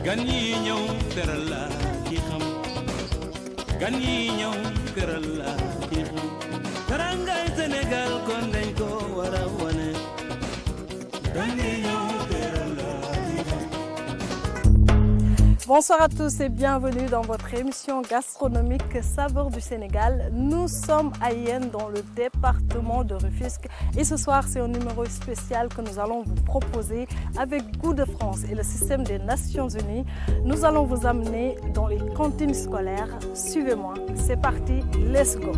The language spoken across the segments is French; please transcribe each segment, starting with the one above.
gan yi ñëw teral la ki xam gan yi ñëw teral la ki xam terangay Sénégal kon dañ ko war a wane gan yi ñëw teral la ki xam. Bonsoir à tous et bienvenue dans votre émission gastronomique Saveurs du Sénégal. Nous sommes à Yène dans le département de Rufisque et ce soir c'est un numéro spécial que nous allons vous proposer avec Goût de France et le système des Nations Unies. Nous allons vous amener dans les cantines scolaires. Suivez-moi, c'est parti, let's go!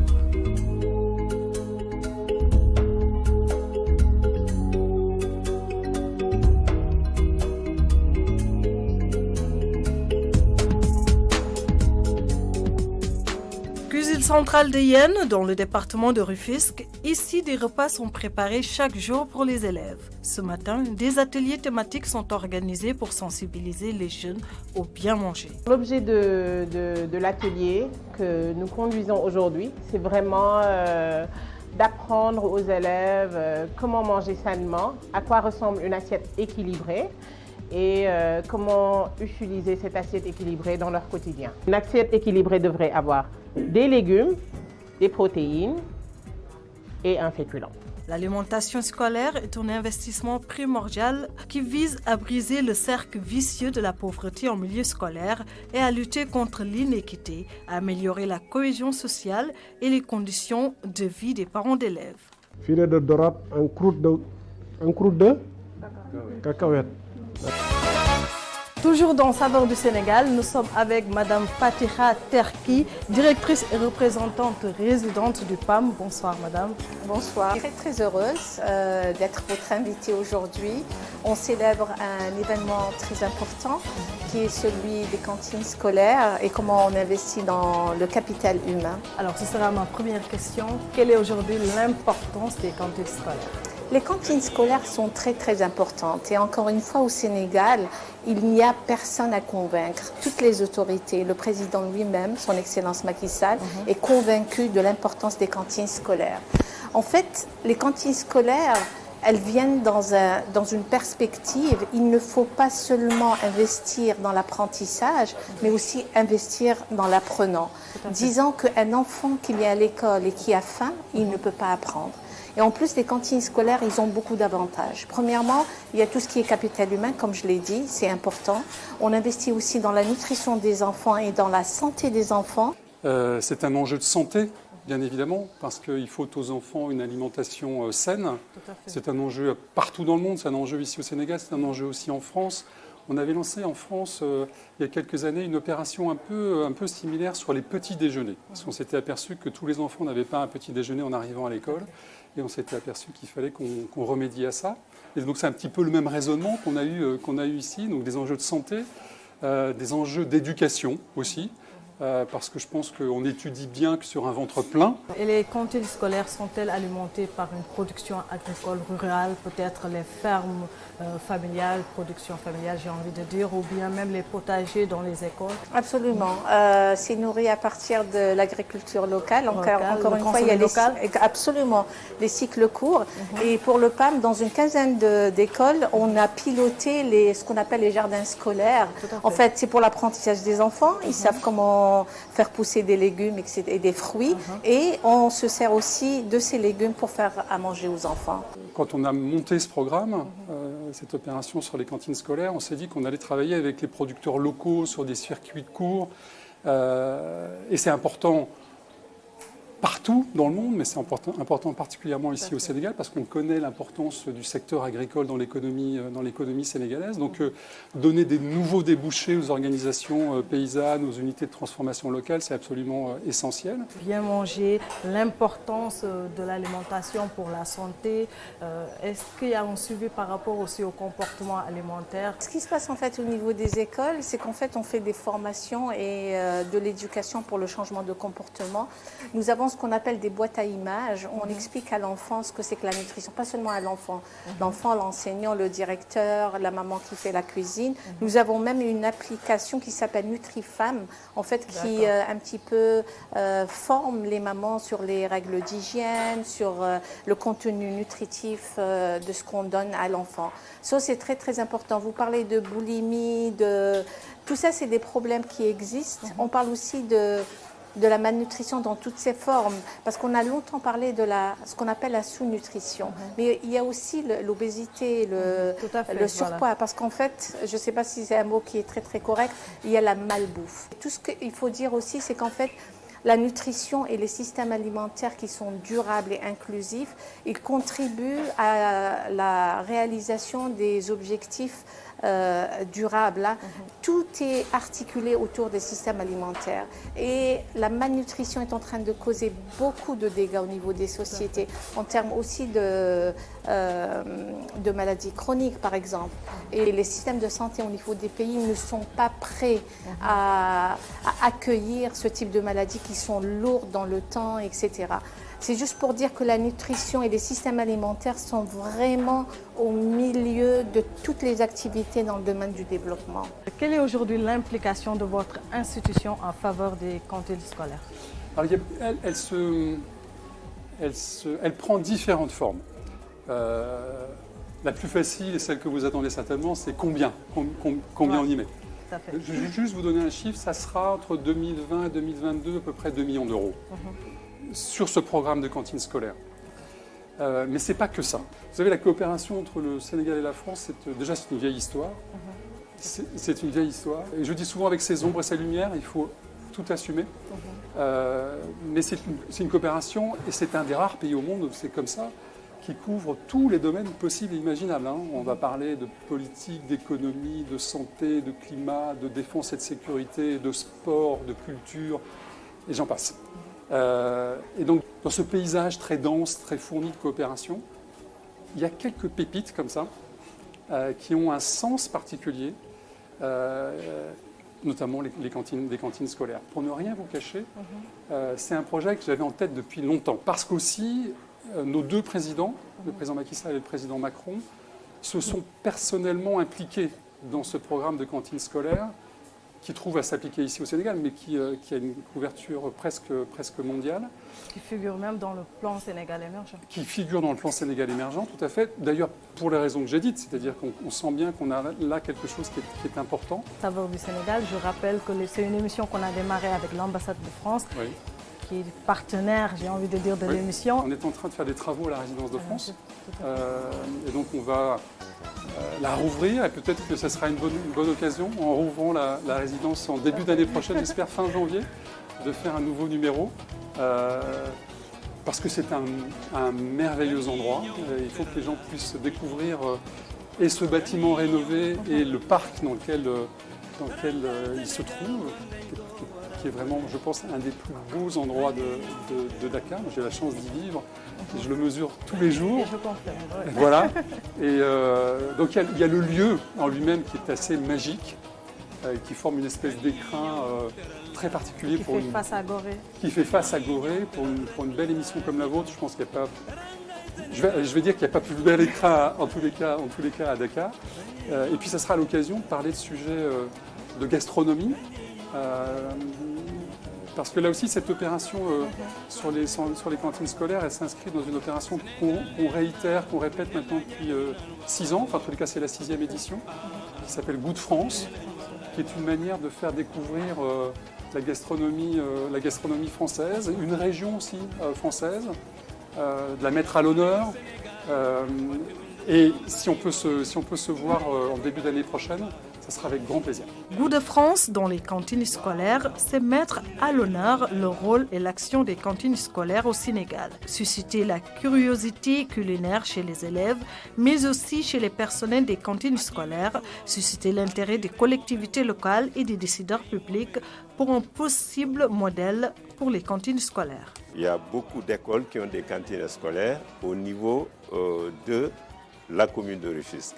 Centrale de Yène, dans le département de Rufisque, ici des repas sont préparés chaque jour pour les élèves. Ce matin, des ateliers thématiques sont organisés pour sensibiliser les jeunes au bien manger. L'objet de l'atelier que nous conduisons aujourd'hui, c'est vraiment d'apprendre aux élèves comment manger sainement, à quoi ressemble une assiette équilibrée et comment utiliser cette assiette équilibrée dans leur quotidien. Une assiette équilibrée devrait avoir des légumes, des protéines et un féculent. L'alimentation scolaire est un investissement primordial qui vise à briser le cercle vicieux de la pauvreté en milieu scolaire et à lutter contre l'inéquité, à améliorer la cohésion sociale et les conditions de vie des parents d'élèves. Filet de dorade en croûte de cacahuète. Toujours dans Saveurs du Sénégal, nous sommes avec Madame Fatiha Terki, directrice et représentante résidente du PAM. Bonsoir Madame. Bonsoir. Je suis très heureuse d'être votre invitée aujourd'hui. On célèbre un événement très important qui est celui des cantines scolaires et comment on investit dans le capital humain. Alors ce sera ma première question. Quelle est aujourd'hui l'importance des cantines scolaires ? Les cantines scolaires sont très importantes et encore une fois au Sénégal, il n'y a personne à convaincre. Toutes les autorités, le président lui-même, son Excellence Macky Sall, est convaincu de l'importance des cantines scolaires. En fait, les cantines scolaires, elles viennent dans une perspective. Il ne faut pas seulement investir dans l'apprentissage, mais aussi investir dans l'apprenant. Disant qu'un enfant qui est à l'école et qui a faim, il ne peut pas apprendre. Et en plus, les cantines scolaires, ils ont beaucoup d'avantages. Premièrement, il y a tout ce qui est capital humain, comme je l'ai dit, c'est important. On investit aussi dans la nutrition des enfants et dans la santé des enfants. C'est un enjeu de santé, bien évidemment, parce qu'il faut aux enfants une alimentation saine. C'est un enjeu partout dans le monde, c'est un enjeu ici au Sénégal, c'est un enjeu aussi en France. On avait lancé en France, il y a quelques années, une opération un peu similaire sur les petits déjeuners. Parce qu'on s'était aperçu que tous les enfants n'avaient pas un petit déjeuner en arrivant à l'école. Et on s'était aperçu qu'il fallait qu'on remédie à ça. Et donc c'est un petit peu le même raisonnement qu'on a eu ici. Donc des enjeux de santé, des enjeux d'éducation aussi. Parce que je pense qu'on étudie bien que sur un ventre plein. Et les cantines scolaires sont-elles alimentées par une production agricole rurale, peut-être les fermes familiales, production familiale j'ai envie de dire, ou bien même les potagers dans les écoles? Absolument. C'est nourri à partir de l'agriculture locale. Encore une fois, il y a absolument les cycles courts. Et pour le PAM, dans une quinzaine d'écoles, on a piloté ce qu'on appelle les jardins scolaires. En fait, c'est pour l'apprentissage des enfants. Ils savent comment faire pousser des légumes et des fruits. Et on se sert aussi de ces légumes pour faire à manger aux enfants. Quand on a monté ce programme, cette opération sur les cantines scolaires, on s'est dit qu'on allait travailler avec les producteurs locaux sur des circuits courts. Et c'est important partout dans le monde, mais c'est important particulièrement ici au Sénégal parce qu'on connaît l'importance du secteur agricole dans l'économie sénégalaise. Donc donner des nouveaux débouchés aux organisations paysannes, aux unités de transformation locale, c'est absolument essentiel. Bien manger, l'importance de l'alimentation pour la santé. Est-ce qu'il y a un suivi par rapport aussi au comportement alimentaire? Ce qui se passe en fait au niveau des écoles, c'est qu'en fait on fait des formations et de l'éducation pour le changement de comportement. Nous avons ce qu'on appelle des boîtes à images, où on explique à l'enfant ce que c'est que la nutrition, pas seulement à l'enfant. L'enfant, l'enseignant, le directeur, la maman qui fait la cuisine. Nous avons même une application qui s'appelle NutriFemme, en fait, qui un petit peu forme les mamans sur les règles d'hygiène, sur le contenu nutritif de ce qu'on donne à l'enfant. Ça, c'est très, très important. Vous parlez de boulimie, tout ça, c'est des problèmes qui existent. On parle aussi de la malnutrition dans toutes ses formes, parce qu'on a longtemps parlé de ce qu'on appelle la sous-nutrition. Mais il y a aussi l'obésité, le surpoids, parce qu'en fait, je ne sais pas si c'est un mot qui est très, très correct, il y a la malbouffe. Tout ce qu'il faut dire aussi, c'est qu'en fait, la nutrition et les systèmes alimentaires qui sont durables et inclusifs, ils contribuent à la réalisation des objectifs durables. Tout est articulé autour des systèmes alimentaires. Et la malnutrition est en train de causer beaucoup de dégâts au niveau des sociétés, en termes aussi de maladies chroniques, par exemple. Et les systèmes de santé au niveau des pays ne sont pas prêts à accueillir ce type de maladies qui sont lourdes dans le temps, etc. C'est juste pour dire que la nutrition et les systèmes alimentaires sont vraiment au milieu de toutes les activités dans le domaine du développement. Quelle est aujourd'hui l'implication de votre institution en faveur des cantines scolaires? Alors, elle prend différentes formes. La plus facile et celle que vous attendez certainement, c'est combien on y met. Je vais juste vous donner un chiffre, ça sera entre 2020 et 2022 à peu près 2 millions d'euros sur ce programme de cantine scolaire. Mais ce n'est pas que ça. Vous savez, la coopération entre le Sénégal et la France, déjà c'est une vieille histoire. C'est une vieille histoire. Et je dis souvent, avec ses ombres et ses lumières, il faut tout assumer. Mais c'est une coopération, et c'est un des rares pays au monde où c'est comme ça, qui couvre tous les domaines possibles et imaginables. On va parler de politique, d'économie, de santé, de climat, de défense et de sécurité, de sport, de culture, et j'en passe. Et donc, dans ce paysage très dense, très fourni de coopération, il y a quelques pépites comme ça, qui ont un sens particulier, notamment les cantines scolaires. Pour ne rien vous cacher, c'est un projet que j'avais en tête depuis longtemps, parce qu'aussi, nos deux présidents, le président Macky Sall et le président Macron, se sont personnellement impliqués dans ce programme de cantine scolaire qui trouve à s'appliquer ici au Sénégal, mais qui a une couverture presque mondiale. Qui figure même dans le plan Sénégal émergent. Qui figure dans le plan Sénégal émergent, tout à fait. D'ailleurs, pour les raisons que j'ai dites, c'est-à-dire qu'on sent bien qu'on a là quelque chose qui est important. Saveurs du Sénégal, je rappelle que c'est une émission qu'on a démarrée avec l'ambassade de France, qui est partenaire, j'ai envie de dire, de l'émission. On est en train de faire des travaux à la résidence de France. Et donc on va la rouvrir, et peut-être que ce sera une bonne occasion, en rouvrant la résidence en début d'année prochaine, j'espère fin janvier, de faire un nouveau numéro. Parce que c'est un merveilleux endroit. Il faut que les gens puissent découvrir et ce bâtiment rénové et le parc dans lequel il se trouve, qui est vraiment, je pense, un des plus beaux endroits de Dakar. J'ai la chance d'y vivre. Je le mesure tous les jours. Et je confirme. Ouais. Voilà. Et donc il y a le lieu en lui-même qui est assez magique, qui forme une espèce d'écrin très particulier. Qui fait face à Gorée. Qui fait face à Gorée pour une belle émission comme la vôtre. Je pense qu'il n'y a pas. Je vais dire qu'il n'y a pas plus bel écrin en tous les cas à Dakar. Et puis ça sera l'occasion de parler de sujets de gastronomie. Parce que là aussi, cette opération sur les cantines scolaires, elle s'inscrit dans une opération qu'on réitère, qu'on répète maintenant depuis 6 ans. Enfin, en tous les cas, c'est la 6e édition, qui s'appelle Goût de France, qui est une manière de faire découvrir la gastronomie française, une région aussi française, de la mettre à l'honneur. Et si on peut se voir en début d'année prochaine, ça sera avec grand plaisir. Goût de France dans les cantines scolaires, c'est mettre à l'honneur le rôle et l'action des cantines scolaires au Sénégal. Susciter la curiosité culinaire chez les élèves, mais aussi chez les personnels des cantines scolaires. Susciter l'intérêt des collectivités locales et des décideurs publics pour un possible modèle pour les cantines scolaires. Il y a beaucoup d'écoles qui ont des cantines scolaires au niveau de la commune de Rufisque,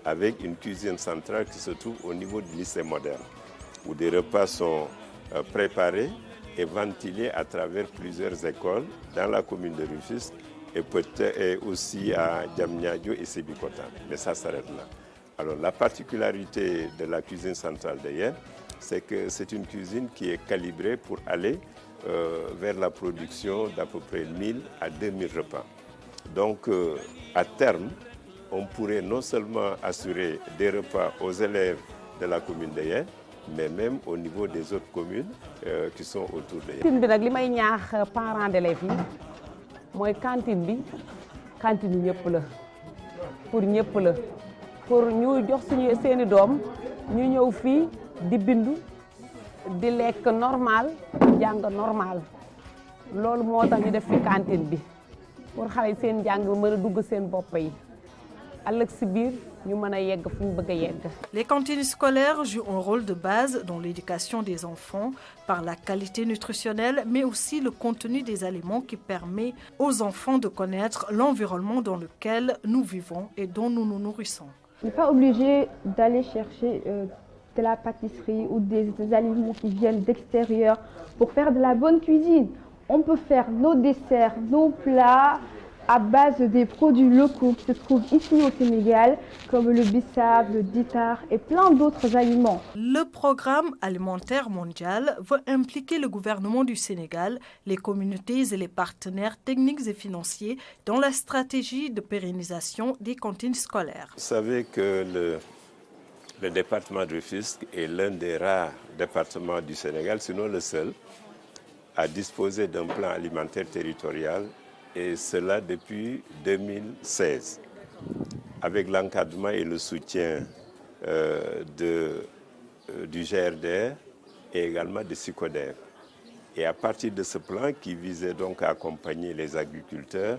avec une cuisine centrale qui se trouve au niveau du lycée moderne, où des repas sont préparés est ventilé à travers plusieurs écoles dans la commune de Rufisque et peut-être aussi à Diamniadio et Sébikotane. Mais ça s'arrête là. Alors la particularité de la cuisine centrale de Yène, c'est que c'est une cuisine qui est calibrée pour aller vers la production d'à peu près 1000 à 2000 repas. Donc à terme, on pourrait non seulement assurer des repas aux élèves de la commune de Yène, mais même au niveau des autres communes qui sont autour de Yène. cantine bi nag li may ñaax parents d'élèves yi mooy cantine bi cantine ñëpp la pour ñëpp la pour ñu jox suñu seeni doom ñu ñëw fii di bindu di lekk normal jàng normal loolu moo tax ñu def fi cantine bi pour xale yi seen jàng mën a dugg seen bopp yi ëllëg si biir ñu mën a yegg fu ñu bëgg a yegg. Les cantines scolaires jouent un rôle de base dans l'éducation des enfants par la qualité nutritionnelle, mais aussi le contenu des aliments qui permet aux enfants de connaître l'environnement dans lequel nous vivons et dont nous nous nourrissons. On n'est pas obligé d'aller chercher de la pâtisserie ou des aliments qui viennent d'extérieur pour faire de la bonne cuisine. On peut faire nos desserts, nos plats à base des produits locaux qui se trouvent ici au Sénégal, comme le bissap, le ditar et plein d'autres aliments. Le programme alimentaire mondial veut impliquer le gouvernement du Sénégal, les communautés et les partenaires techniques et financiers dans la stratégie de pérennisation des cantines scolaires. Vous savez que le département de Rufisque est l'un des rares départements du Sénégal, sinon le seul, à disposer d'un plan alimentaire territorial, et cela depuis 2016, avec l'encadrement et le soutien du GRDR et également de SICODER. Et à partir de ce plan qui visait donc à accompagner les agriculteurs,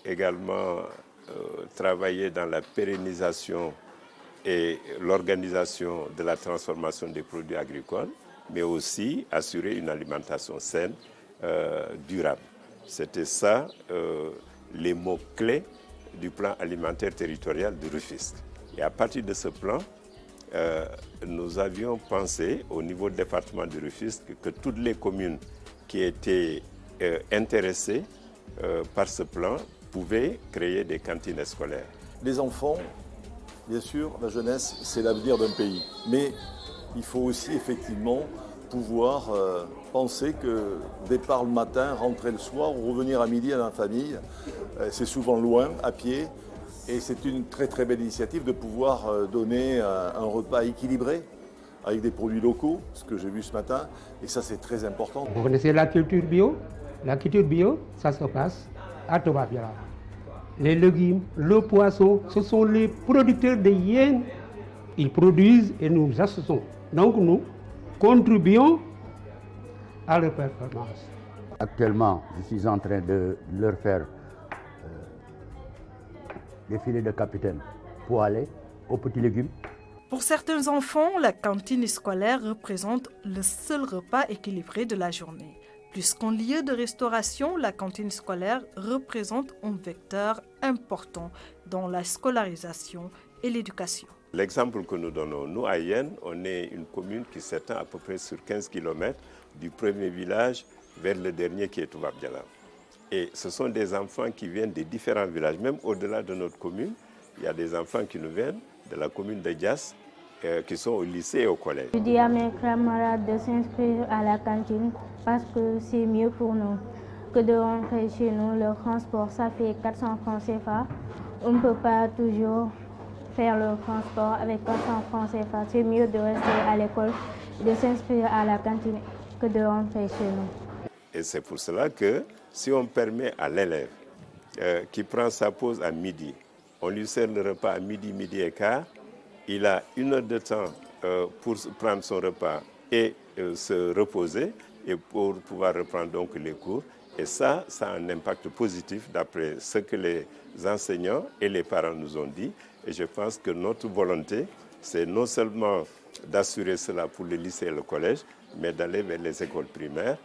également travailler dans la pérennisation et l'organisation de la transformation des produits agricoles, mais aussi assurer une alimentation saine, durable. C'était ça les mots-clés du plan alimentaire territorial de Rufisque. Et à partir de ce plan, nous avions pensé au niveau du département de Rufisque que toutes les communes qui étaient intéressées par ce plan pouvaient créer des cantines scolaires. Les enfants, bien sûr, la jeunesse, c'est l'avenir d'un pays. Mais il faut aussi effectivement pouvoir penser que départ le matin, rentrer le soir ou revenir à midi à la famille, c'est souvent loin, à pied. Et c'est une très très belle initiative de pouvoir donner un repas équilibré avec des produits locaux, ce que j'ai vu ce matin. Et ça, c'est très important. Vous connaissez la culture bio? La culture bio, ça se passe à Toba-Biara. Les légumes, le poisson, ce sont les producteurs de Yène. Ils produisent et nous associons. Donc nous contribuons à leur performance. Actuellement, je suis en train de leur faire des filets de capitaine poêlés aux petits légumes. Pour certains enfants, la cantine scolaire représente le seul repas équilibré de la journée. Plus qu'un lieu de restauration, la cantine scolaire représente un vecteur important dans la scolarisation et l'éducation. L'exemple que nous donnons, nous à Yène, on est une commune qui s'étend à peu près sur 15 km du premier village vers le dernier qui est Toubab-Diala. Et ce sont des enfants qui viennent des différents villages, même au-delà de notre commune. Il y a des enfants qui nous viennent de la commune de Dias, qui sont au lycée et au collège. Je dis à mes camarades de s'inscrire à la cantine parce que c'est mieux pour nous que de rentrer chez nous. Le transport, ça fait 400 francs CFA. On ne peut pas toujours faire le transport avec 400 francs CFA. C'est mieux de rester à l'école, de s'inscrire à la cantine que de rentrer chez nous. Et c'est pour cela que si on permet à l'élève qui prend sa pause à midi, on lui sert le repas à midi, midi et quart, il a 1 heure de temps pour prendre son repas et se reposer et pour pouvoir reprendre donc les cours. Et ça a un impact positif d'après ce que les enseignants et les parents nous ont dit. Et je pense que notre volonté, c'est non seulement d'assurer cela pour le lycée et le collège, mais d'aller vers les écoles primaires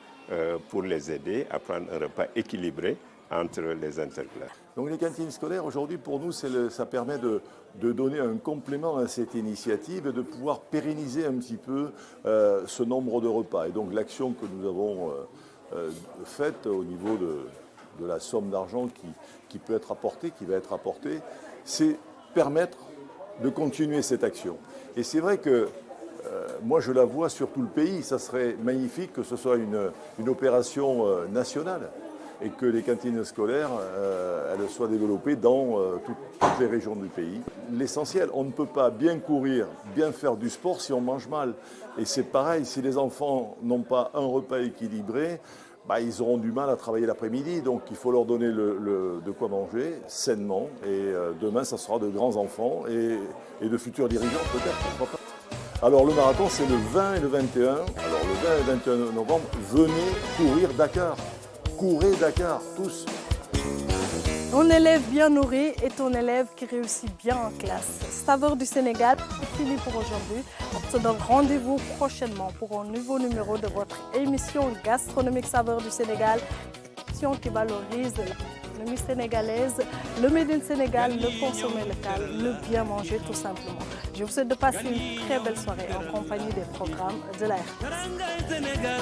pour les aider à prendre un repas équilibré entre les interclasses. Donc les cantines scolaires, aujourd'hui, pour nous, ça permet de donner un complément à cette initiative et de pouvoir pérenniser un petit peu ce nombre de repas. Et donc l'action que nous avons faite au niveau de la somme d'argent qui peut être apportée, qui va être apportée, c'est permettre de continuer cette action. Et c'est vrai que moi, je la vois sur tout le pays. Ça serait magnifique que ce soit une opération nationale et que les cantines scolaires elles soient développées dans toutes les régions du pays. L'essentiel, on ne peut pas bien courir, bien faire du sport si on mange mal. Et c'est pareil, si les enfants n'ont pas un repas équilibré, ils auront du mal à travailler l'après-midi. Donc il faut leur donner de quoi manger sainement. Et demain, ça sera de grands enfants et de futurs dirigeants peut-être, pourquoi pas. Alors le marathon, c'est le 20 et le 21. Alors le 20 et le 21 novembre, venez courir Dakar. Courez Dakar, tous. Un élève bien nourri est un élève qui réussit bien en classe. Saveurs du Sénégal, c'est fini pour aujourd'hui. On se donne rendez-vous prochainement pour un nouveau numéro de votre émission gastronomique Saveurs du Sénégal, émission qui valorise l'économie sénégalaise, le Made in Sénégal, le consommé local, le bien manger tout simplement. Je vous souhaite de passer une très belle soirée en compagnie des programmes de la RTS.